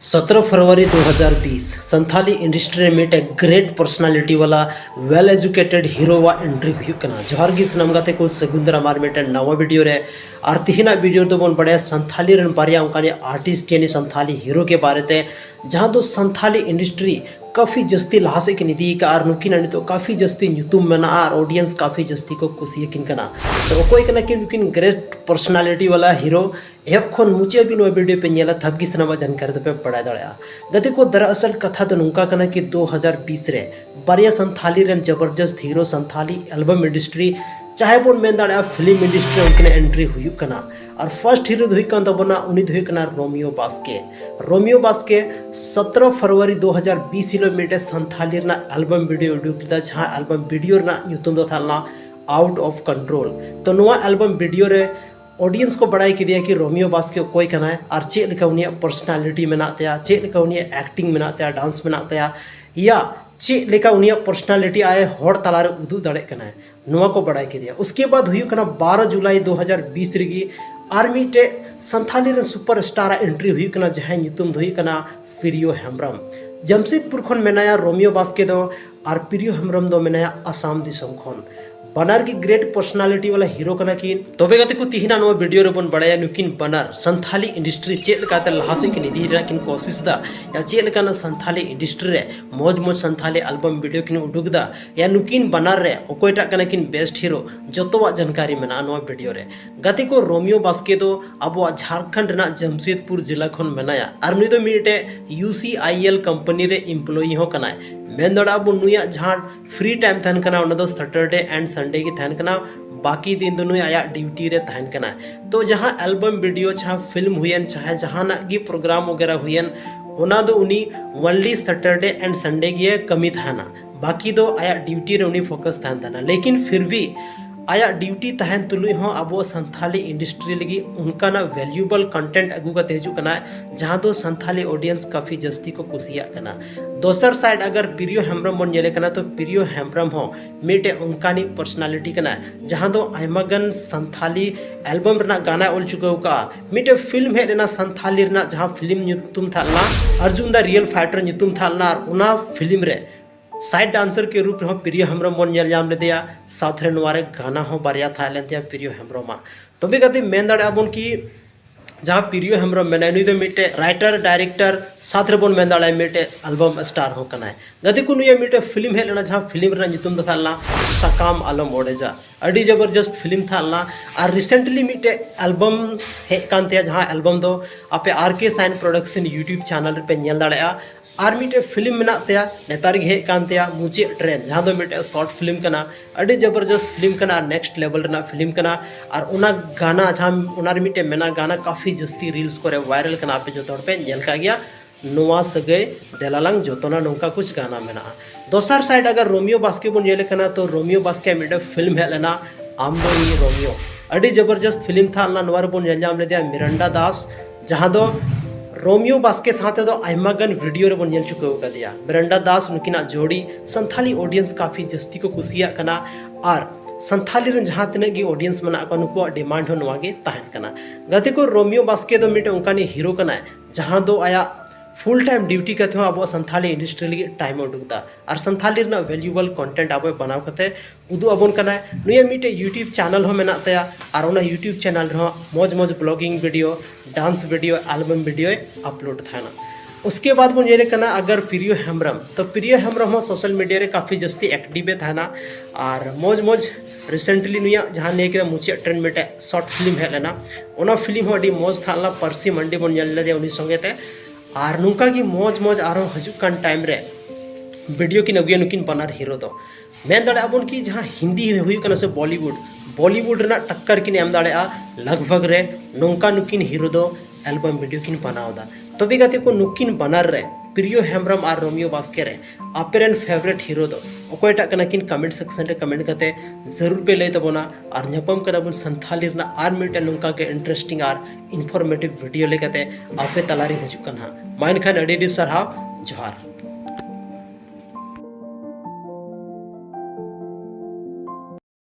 17 फरवरी 2020 Santhali industry में एक great personality वाला वेल एजुकेटेड हीरो वा एंट्री हुई कना जोहार गी सनम गाते को सगुंदर आमार मेटे नवा वीडियो रे और तिहिना वीडियो तो बन पड़े संथाली रन बारिया उनका आर्टिस्ट यानी संथाली हीरो के बारे ते जहां दो संथाली इंडस्ट्री काफ़ी जस्ती लहासे की नीति का और नुकिन तो काफ़ी जस्ती ᱧᱩᱛᱩᱢ मेना और ऑडियंस काफ़ी जस्ती को कुसी किन कना तो कोई कना कि नुकिन ग्रेट पर्सनालिटी वाला हीरो एहब खन मुचे भी नो वीडियो पे नेला थबगी सनामा जानकारी पे पढ़ा दड़या गति को दरअसल कथा तो नुका कना कि 2020 रे बारिया संथाली रन जबरदस्त हीरो संथाली एल्बम इंडस्ट्री चाहे बोन मेन दाड़ा फिल्म इंडस्ट्री उनके एंट्री हुई कना और फर्स्ट हीरो हुई कन तबना उनी हुई कना रोमियो बास्के 17 फरवरी 2020 हिलो मेटे संथाली रना एल्बम वीडियो उडुक दा जहां एल्बम वीडियो रना ᱧᱩᱛᱩᱢ दो थालना आउट ऑफ कंट्रोल तो नुआ एल्बम वीडियो रे ऑडियंस को बड़ाई कि दिया कि रोमियो बास्के कोई कना है और चेक लेका उनिया पर्सनालिटी मेनातेया चेक लेका उनिया एक्टिंग मेनातेया डांस मेनातेया या चेक लेका उनिया पर्सनालिटी आए हर तलारे उदू दाड़े कना है नुआ को बड़ाई कि दिया उसके बाद हुई कना 12 जुलाई 2020 रिगी आर्मी टे संथाली रे सुपरस्टार एंट्री हुई कना जहां ᱧᱩᱛᱩᱢ हुई कना प्रियो हेम्ब्रम जमशेदपुर खन मेनाया रोमियो बास्के दो और प्रियो हेम्ब्रम दो मेनाया आसाम दिसम खन बनार की ग्रेट पर्सनालिटी वाला हीरो कना किन तबे गते को तिहिना नो वीडियो रे बन बड़ाया नुकिन बनार संथाली इंडस्ट्री चेक लकाते लहासे की निधि रे किन कोशिश दा या चेक लकाना संथाली इंडस्ट्री रे मौज मौज संथाली एल्बम वीडियो किन उडुक दा या नुकिन बनार रे ओकोयटा कना किन बेस्ट हीरो जतोवा जानकारी मेना नो वीडियो रे गते को रोमियो बास्के दो अबो झारखंड रना जमशेदपुर जिला खन मेनाया आर नुई दो मिटे UCIL कंपनी रे एम्प्लॉई हो कना मेन दड़ा बो नुया जहां फ्री टाइम थान कना उन दो सैटरडे एंड संडे की थान कना बाकी दिन दोनों आया ड्यूटी रे थान कना तो जहां एल्बम वीडियो चाहे फिल्म हुयन चाहे जहां ना की प्रोग्राम वगैरह हुयन ओना दो उनी ओनली सैटरडे एंड संडे की कमी थाना बाकी दो आया ड्यूटी रे उनी फोकस थान लेकिन फिर भी आया ड्यूटी तहन तुलुई हो अब संथाली इंडस्ट्री लगी उनका ना वैल्यूबल कंटेंट अगू का तेजू कना जहां दो संथाली ऑडियंस काफ़ी जस्ती को कुसिया कना दोसर साइड अगर प्रियो हेम्ब्रम बन जेले कना तो प्रियो हेम्ब्रम हो मिटे उनकानी पर्सनालिटी कना जहां दो आयमागन संथाली एल्बम रना गाना ओल चुका का मिटे फिल्म है लेना संथाली रना जहां फिल्म ᱧᱩᱛᱩᱢ थालना अर्जुन द रियल फाइटर ᱧᱩᱛᱩᱢ थालना उना फिल्म रे साइड डांसर के रूप में प्रियो हेम्ब्रम बन नाम लेदिया साथ रे नवारे गाना हो बारिया था लेंतिया प्रियो हेम्ब्रमा तबे गति मेन दाड़ा बन की जहाँ प्रियो हेम्ब्रम मेना नुई दो मिटे राइटर डायरेक्टर साथ रे बन मेन दाड़ा मिटे एल्बम स्टार हो कना गति को नुया मिटे फिल्म है लेना जहाँ फिल्म रे ᱧᱩᱛᱩᱢ दो थालना सकाम आलम ओडेजा अड़ी जबरदस्त फिल्म थालना और रिसेंटली मिटे एल्बम हे कानतिया जहाँ एल्बम दो आपे RK sign production YouTube channel पे नेल दाड़ा और मिटे फिल्म मेना तेया नेतार हे कानतिया मुचे ट्रेन जहाँ दो मिटे शॉर्ट फिल्म कना अड़ी जबरदस्त फिल्म कना नेक्स्ट लेवल रना फिल्म कना और उना गाना जहाँ उनार मिटे मेना गाना काफ़ी जस्ती रील्स को वायरल कना पे जो तौर पे नेल का गया नोआ सगे देलालांग जोतना नौका कुछ गाना मेना दोसर साइड अगर रोमियो बास्के बन जेले कना तो रोमियो बास्के मिटे फिल्म है लेना आम दो ये रोमियो अड़ी जबरदस्त फिल्म था ना नवार बन नेल लेदिया मिरांडा दास जहाँ दो रोमियो बास्के साथ दो आयमागन वीडियो रे बन नेल चुका का दिया मिरांडा दास नुकिना जोड़ी संथाली ऑडियंस काफ़ी जस्ती को कुसिया कना और संथाली रन जहाँ तिना की ऑडियंस मना को नुको डिमांड हो नवागे तहन कना गति को रोमियो बास्के दो मिटे उनकानी हीरो कना जहाँ दो आया फुल टाइम ड्यूटी करते हो अब संथाली इंडस्ट्री लगी टाइम उडुकदा और संथाली रना वैल्यूबल कंटेंट अब बनाव करते उदू अबन कना नुया मिटे यूट्यूब चैनल हो मेना तया और उना यूट्यूब चैनल रे मौज मौज blogging video dance video album video upload थाना उसके बाद बन जेले कना अगर प्रियो हेम्ब्रम तो प्रियो हेम्ब्रम हो सोशल मीडिया रे काफ़ी जस्ती एक्टिव थाना और मौज मौज रिसेंटली नुया जहाँ नहीं कि मुचे ट्रेंड मिटे शॉर्ट फिल्म है लेना उना फिल्म हो अड़ी मौज थाना परसी मंडी बन ले उनी संगे ते और नुका की मौज मौज और हजुकान टाइम रे वीडियो की नगुया नुकिन बनार हीरो दो मेन दाड़ा बन की जहाँ हिंदी हुई कना से बॉलीवुड रना टक्कर किन एम दाड़ा लगभग रे नौका नुकिन हीरो दो एल्बम वीडियो किन बनावदा तबे गते को नुकिन बनार रे प्रियो हेम्ब्रम और रोमियो बास्के रे आपेरेन फेवरेट हीरो दो ओकोयटा कना किन कमेंट सेक्शन रे कमेंट करते जरूर पे ले तबोना और ᱧᱟᱯᱟᱢ कना बन संथाली रना आर मिटे नुका के इंटरेस्टिंग और इन्फॉर्मेटिव वीडियो लेकते आपे तलारी हजु कना माइन खान अडी सरहाव जोहार।